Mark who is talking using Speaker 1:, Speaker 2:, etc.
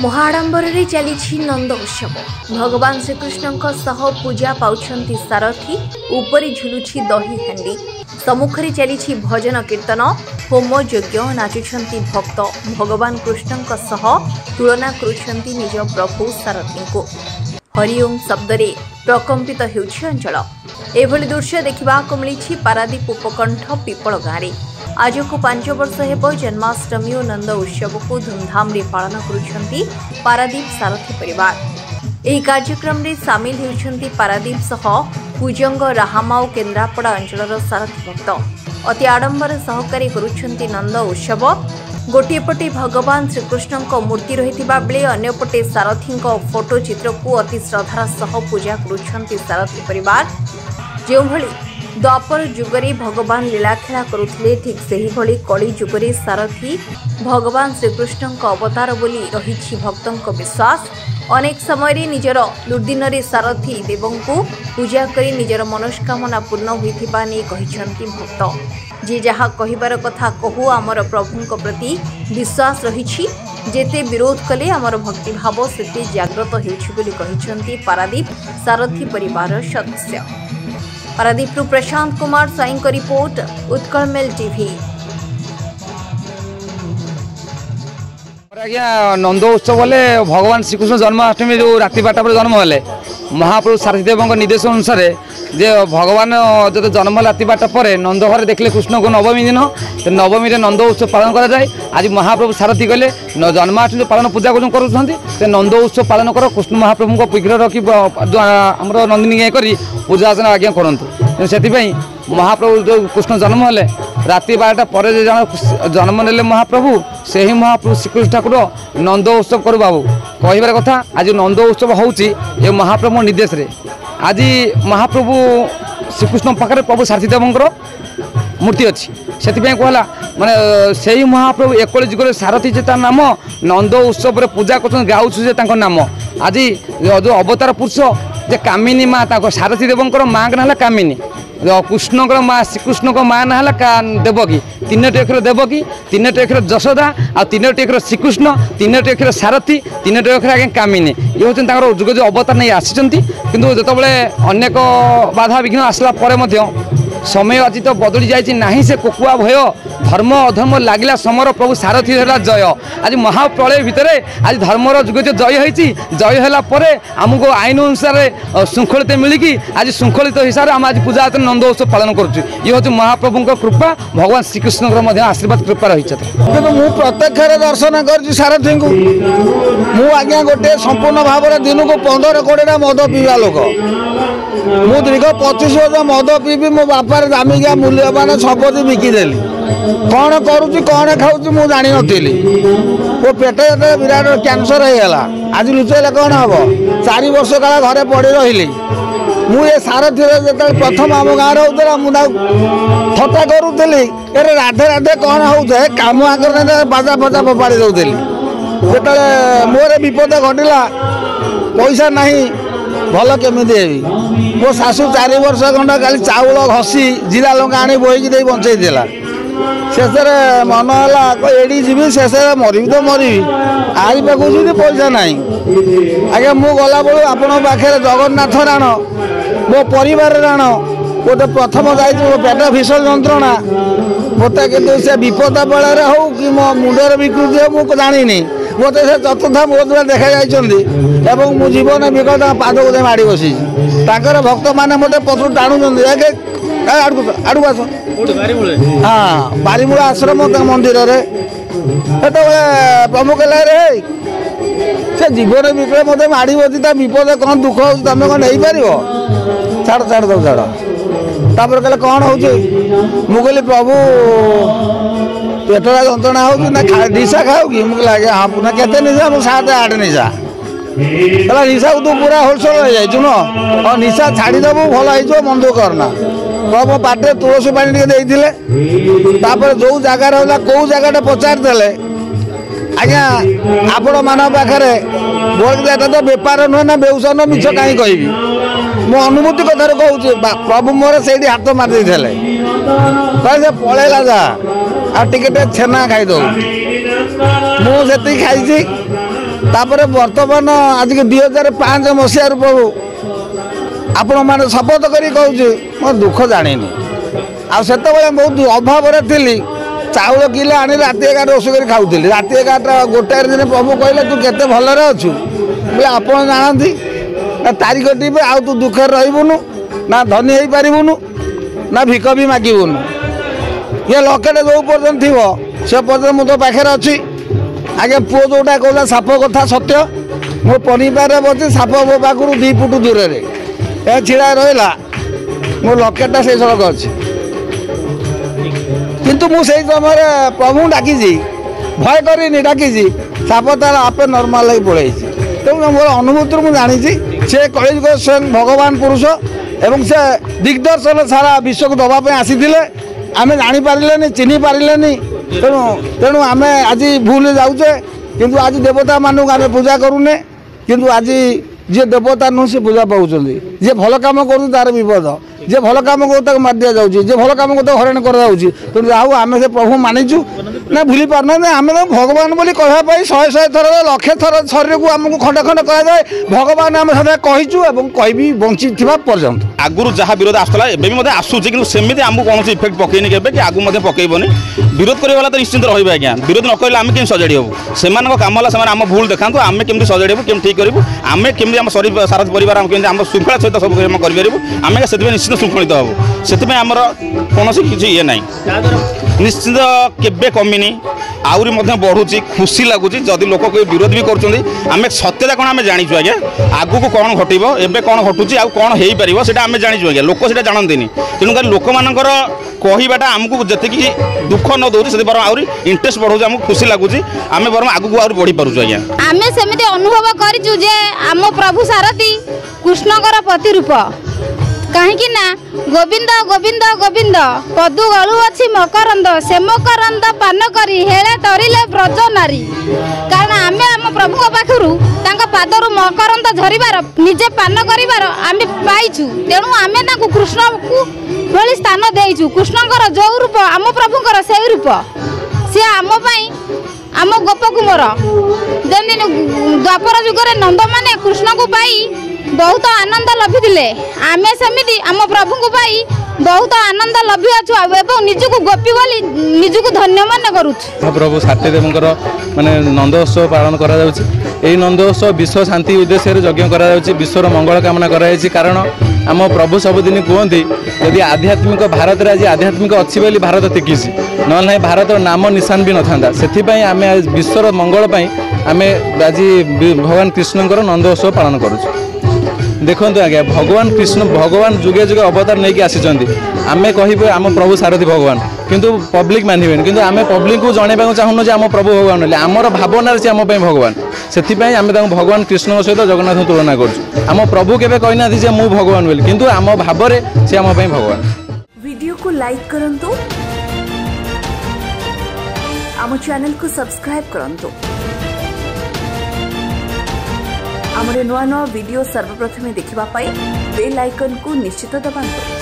Speaker 1: महाआडंबर चली नंद उत्सव भगवान श्रीकृष्ण पूजा पाउछंती सारथी उपरी झुलुछि दही हांडी सम्मुखरे चली भजन कीर्तन होम यज्ञ नाचुछंती भक्त भगवान कृष्ण तुलना करुछंती निज प्रभु सारथी को हरिओम शब्दरे प्रकंपित हेउछि अंचल। एभली दृश्य देखा मिली पारादीप उपकंठ पिपल गाँव आज को 5 वर्ष हेब जन्माष्टमी और नंद उत्सव को धूमधाम रे पालन करुछंती पारादीप सारथी परिवार। एही कार्यक्रम रे सामिल हेउछंती पारादीप सह कुजंग राहामा और केन्द्रापड़ा अंचलर सारथी भक्त अति आडंबर सहकारी करुछंती नंद उत्सव। गोटे पटे भगवान श्रीकृष्ण मूर्ति रहिथिबा बेले अन्य पटे सारथी फोटो चित्र को अति श्रद्धार सह पूजा करुछंती सारथी परिवार। जो भली द्वापर जुगरे भगवान लीलाखेला करुथिले ठीक सेही भली कली जुगरे सारथी भगवान श्रीकृष्ण अवतार बोली रहिछि भक्तों विश्वास। अनेक समय निजर दुर्दिन रे सारथी देवों को पूजा करी निजर मनोस्कामना पूर्ण होइथिबा नै कहिसंती भक्त। जे जहा कहिबार कथा कहू आमर प्रभुंक प्रति विश्वास रहिछि जेते विरोध कले आमर भक्ति भाव सेते जागृत हेउछि बोली कहिसंती पारादीप सारथी परिवार सदस्य। पारादीप प्रशांत कुमार साईं को रिपोर्ट उत्कल मेल टीवी।
Speaker 2: नंद उत्सव बोले भगवान श्रीकृष्ण जन्माष्टमी जो राति 12 पर जन्म हेले महाप्रभु सारथीदेव निर्देश अनुसार जे भगवान जो जन्म राति 12 पर नंद घर देखले कृष्ण को नवमी दिन तो नवमी नंद उत्सव पालन करा जाए। आज महाप्रभु सारथी कहले जन्माष्टमी पालन पूजा कर नंद उत्सव पालन कर कृष्ण महाप्रभु को विग्रह रखी आम नंदिनी गाय कर पूजा अर्चना आज्ञा करूँ से महाप्रभु जो कृष्ण जन्म हेले राति 12 पर जन्म नेले महाप्रभु से ही महाप्रभु श्रीकृष्ण ठाकुर नंद उत्सव करू बाबू कहबार कथा। आज नंद उत्सव होउची महाप्रभु निर्देश रे आज महाप्रभु श्रीकृष्ण पाखे प्रभु सारथीदेवंकर मूर्ति अच्छी से कहला माने से ही महाप्रभु एकल जुगर सारथी जे नाम नंद उत्सव पूजा कर गाँचे नाम आज जो अवतार पुरुष जे कामिनी माँ सारथीदेवंकर माँ ना कामिनी कृष्ण माँ श्रीकृष्ण माँ ना देवकी 3टी अक्षर देवकी 3टी अक्षर जशोदा आ 3टी अक्षर श्रीकृष्ण 3टी अक्षर सारथी 3टी अक्षर आगे कामिनी ये हूँ जुग जो अवतार नहीं आसी किंतु जितेबाला अनेक बाधा विघ्न आसला समय आज तो बदली जाए से कुकुआ भय धर्म अधर्म लगिला समर प्रभु सारथी जय। आज महाप्रलय भितर आज धर्मर जुग जो जय होती जय है आमको आईन अनुसार श्रृंखलित मिलिकी आज श्रृंखलित हिसाब से आम आज पूजा अर्चना नंद उत्सव पालन करुँ। ये हूँ महाप्रभु कृपा भगवान श्रीकृष्ण आशीर्वाद कृपा रही
Speaker 3: मुझे प्रत्यक्ष दर्शन कर सारथी को मु आज्ञा गोटे संपूर्ण भाव में दिन को 15-20 मद पीवा लोक मु दीर्घ 25 वर्ष मद पीबी मो बापार दामिका मूल्यवान संपत्ति बिकिदेली कौन करुच्ची कौन खाऊँ मुझे जानी नी मो पेट विराट कैंसर होगा आज लुचेले कौन हम 4 वर्ष काल घरे पड़ी रही मुझे सारथी जो प्रथम आम गाँव होता मुझे थटा करूली ए राधे राधे कौन हो कम आगे बाजा फजा फोपाड़ी दूसरी जो मोर विपद घटला पैसा नहीं भल केमी मो शाशु 4 वर्ष खंड खाली चाउल घसी जीरा लंका आनी बोईकी दे बंचेला शेष मन है एडी जी शेष मरी तो मरी आई पाखु पैसा ना आगे मु गला बेलू आपण पाखे जगन्नाथ राण मो परिवार राण गोटे प्रथम जाइए मो पेट भीषण जंत्रणा मत कि से विपद बेल हो कि मो मुंडर विकृति हो मुझे जानी मत से चतुर्था मो द्वारा देखा जाइए मो जीवन विकट पाद को माड़ी बसी भक्त मैंने मत पत्र टाणुंट आड़ू आस हाँ बारीमूल आश्रम मंदिर प्रमुख रे से जीवन विकट मत माड़ी बसी विपद कौन दुख हो तुम कौन नहीं पार छाड़ छाड़ दो छाड़ तापर कहले कौन हो कहली प्रभु पेटरा जंत्रणा हो निशा खाऊ कि मुझे लगे हाँ पुनः केते निशा मुझे 7-8 निशा कहला निशा को तू पूरा होलसेल हो जाइए न और निशा छाड़ीदेबू भल हो मन दुख करना प्रभु बाटे तुलसी पानी टे जो जगार होला कौ जगह पचारे आज्ञा आपण मान पाखे बोलता तो बेपार नुहे ना बेउसा न मिछ कहीं कहबी मो अनुभूति कथार कहूँ प्रभु मोर से हाथ मारी कहे पलैला जा टे छेना खाईद मुझे खाई तापर वर्तमान आज के 2005 मसीह प्रभु आपण मैंने शपथ करी कहूँ मो दुख जानी आते बहुत अभाव थी चाउल किले आनी राति 11 रोष कर खाऊली राति 11 गोटाए दिन प्रभु कहले तू केते भलरे अच्छु बोले आप जानती ना तारीख टीपे आउ तू दुखे रहीबुनु ना धनी हो पारिबुनु ना भिक भी मागिबुनु ये लकेट जो पर्यटन थी से पर्यटन मो तो पाखे अच्छी आगे पुओ जोटा कहला साप कथा सत्य मो पनीपारे बची साप मो पाखु 2 फुट दूर से छिड़ा रहा मो लकेटा से सड़क अच्छी किंतु मुझे समय प्रभु डाकी भय कर डाकी साप तार आपे नर्माल पड़े तेणु मोर अनुभूति मुझे जानी से कलिजुग स्वयं भगवान पुरुष एवं से दिग्दर्शन सारा विश्व को दवाई आसी आमे जानी पारे चिन्ह पारे तेणु तेणु आम आज भूल जाऊे किंतु आज देवता मानू आम पूजा करूने किंतु आज जी देवता नुह से पूजा पाँच जी भल कम कर तार विपद जे भल कम कर मार दि जाऊँगी जे भल कम कर हरण कर तेणु जाऊ आम से प्रभु मानिचु ना भूली पारना आम तो भगवान बोली कहवाई 100 थर लक्षे थर शरीर को आमको खंड खंड कराए भगवान आम सदा कहीचु कह बंची पर्यंत
Speaker 4: आगुरी जहाँ विरोध आसला एवं आसूसी कि सेमती आमको कौन इफेक्ट पकईनि के कि आगू पकईबनी विरोध करवाला तो निश्चिंत रही आज्ञा विरोध न करें आम कमी सजाड़ी हूँ से कम है आम भूल देखा आम केमी सजाड़ी हूँ केमी ठीक करूँ आम केमी आम सारा परिवार आम श्रृंखला सहित सब करूँ आम से निश्चित श्रृंखलित हूँ से आमर कौन किसी ये ना निश्चित केबे कमिनी आउरी बढ़ुची खुशी लगुच जदि लोक कोई विरोध भी करें सत्यता कौन आम जाचु आज्ञा आगू को कौन घटब एवं कौन घटुची आउ कौन हो पार से आम जाचु आज्ञा लोक से जानती तेणुक लोक मानकर कहवाटा आमको जी दुख न दौर से बरम आउरी इंटरेस्ट बढ़ाऊँ आमको खुशी लगुच आम बरम आगू को बढ़ी पार्छ आज्ञा
Speaker 5: आम सेमती अनुभव करूँ जे आम प्रभु सारथी कृष्णकर प्रतिरूप कहीं ना गोविंद गोविंद गोविंद पदु गलु अच्छी मकरंद से मकरंद पान करी हेले तरिले ब्रज नारी कारण आम आम प्रभु पाखु पादर मकरंद झरिबार निजे पान करिबार आम पाइछु तेणु आम कृष्ण को भली स्थान देइछु कृष्णकर जो रूप आम प्रभुकर से रूप सी आम आम गोप कुमार जमी द्वापर जुगर नंद माने कृष्ण को पाई बहुत आनंद लभिले आमे सेमिति आम प्रभु को पाई बहुत आनंद लभि अच्छु निजको गोपी बोली निजको धन्य मान करूछु
Speaker 6: प्रभु सात्यदेवंकर माने नंदोत्सव पालन करा जाउछि एई नंदोत्सव विश्व शांति उद्देश्य यज्ञ करा जाउछि विश्वर मंगल कामना करा जाउछि कारण आम प्रभु सबुदिन कहते यदि आध्यात्मिक भारत में आज आध्यात्मिक अच्छी बोली भारत टिकी ना भारत नाम निशान भी न था से आम विश्वर मंगल आम आज भगवान कृष्णकर नंदोत्सव पालन करुँ देखो आज्ञा भगवान कृष्ण भगवान जुगे जुगे अवतार नहीं आसी आम कह आम प्रभु सारथी भगवान किंतु पब्लिक मानबेनि किंतु आम पब्लिक को जनवाक चाहूँ जे आम प्रभु भगवान आमर भावना से आम भगवान से आम भगवान कृष्ण सहित जगन्नाथ तुलना करूँ प्रभु केवे कहना जे मु भगवान बोली किंतु आम भाव से आम भगवान
Speaker 1: वीडियो को लाइक करंतु आम चैनल को सब्सक्राइब करंतु आमरे नुआ नुआ वीडियो सर्वप्रथमे देखिबा पाई बेल आइकन को निश्चित दबाନ୍ତୁ।